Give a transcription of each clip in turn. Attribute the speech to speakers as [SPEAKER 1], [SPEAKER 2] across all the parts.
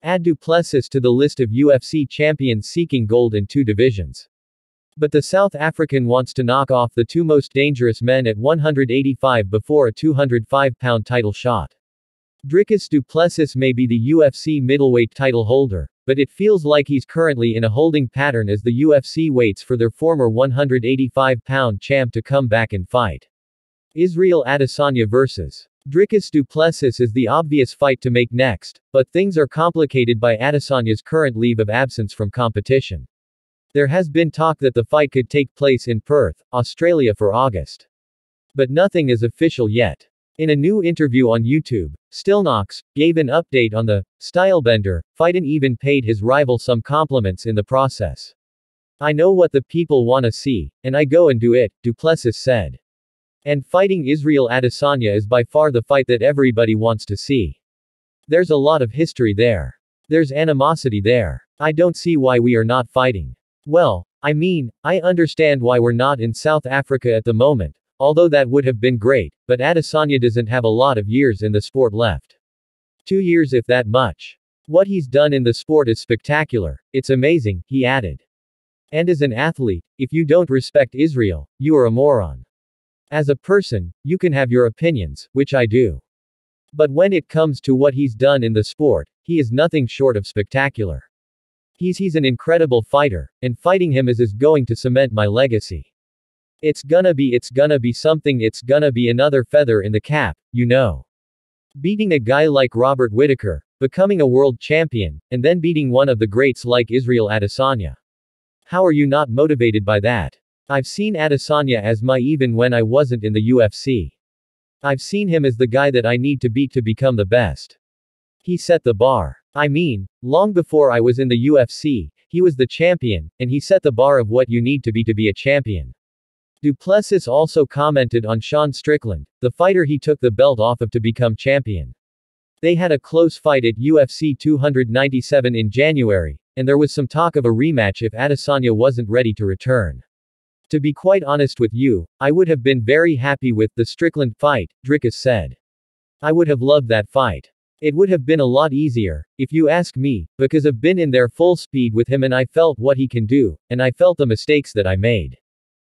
[SPEAKER 1] Add Du Plessis to the list of UFC champions seeking gold in 2 divisions. But the South African wants to knock off the 2 most dangerous men at 185 before a 205-pound title shot. Dricus Du Plessis may be the UFC middleweight title holder, but it feels like he's currently in a holding pattern as the UFC waits for their former 185-pound champ to come back and fight. Israel Adesanya vs. Dricus Du Plessis is the obvious fight to make next, but things are complicated by Adesanya's current leave of absence from competition. There has been talk that the fight could take place in Perth, Australia for August. But nothing is official yet. In a new interview on YouTube, Stillknocks gave an update on the Stylebender fight and even paid his rival some compliments in the process. "I know what the people want to see, and I go and do it," Du Plessis said. And fighting Israel Adesanya is by far the fight that everybody wants to see. There's a lot of history there. There's animosity there. I don't see why we are not fighting. Well, I mean, I understand why we're not in South Africa at the moment. Although that would have been great, but Adesanya doesn't have a lot of years in the sport left. 2 years if that much. What he's done in the sport is spectacular, it's amazing, he added. And as an athlete, if you don't respect Israel, you are a moron. As a person, you can have your opinions, which I do. But when it comes to what he's done in the sport, he is nothing short of spectacular. He's an incredible fighter, and fighting him is going to cement my legacy. It's gonna be something, it's gonna be another feather in the cap, you know. Beating a guy like Robert Whittaker, becoming a world champion, and then beating one of the greats like Israel Adesanya. How are you not motivated by that? I've seen Adesanya as my even when I wasn't in the UFC. I've seen him as the guy that I need to beat to become the best. He set the bar. I mean, long before I was in the UFC, he was the champion, and he set the bar of what you need to be a champion. Du Plessis also commented on Sean Strickland, the fighter he took the belt off of to become champion. They had a close fight at UFC 297 in January, and there was some talk of a rematch if Adesanya wasn't ready to return. To be quite honest with you, I would have been very happy with the Strickland fight, Dricus said. I would have loved that fight. It would have been a lot easier, if you ask me, because I've been in there full speed with him and I felt what he can do, and I felt the mistakes that I made.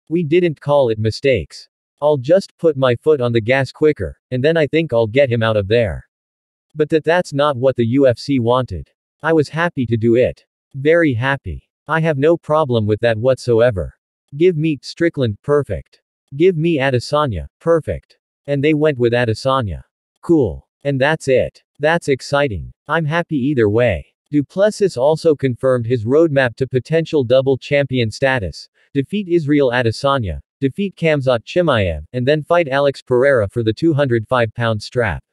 [SPEAKER 1] We didn't call it mistakes. I'll just put my foot on the gas quicker, and then I think I'll get him out of there. But that's not what the UFC wanted. I was happy to do it. Very happy. I have no problem with that whatsoever. Give me Strickland, perfect. Give me Adesanya, perfect. And they went with Adesanya. Cool. And that's it. That's exciting. I'm happy either way. Du Plessis also confirmed his roadmap to potential double champion status. Defeat Israel Adesanya, defeat Khamzat Chimaev, and then fight Alex Pereira for the 205-pound strap.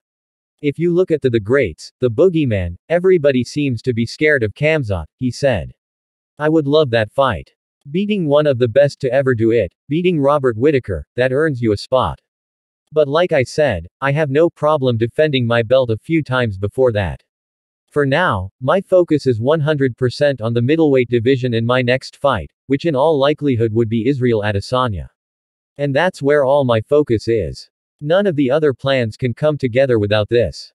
[SPEAKER 1] If you look at the greats, the boogeyman, everybody seems to be scared of Khamzat, he said. I would love that fight. Beating one of the best to ever do it, beating Robert Whittaker, that earns you a spot. But like I said, I have no problem defending my belt a few times before that. For now, my focus is 100% on the middleweight division in my next fight, which in all likelihood would be Israel Adesanya. And that's where all my focus is. None of the other plans can come together without this.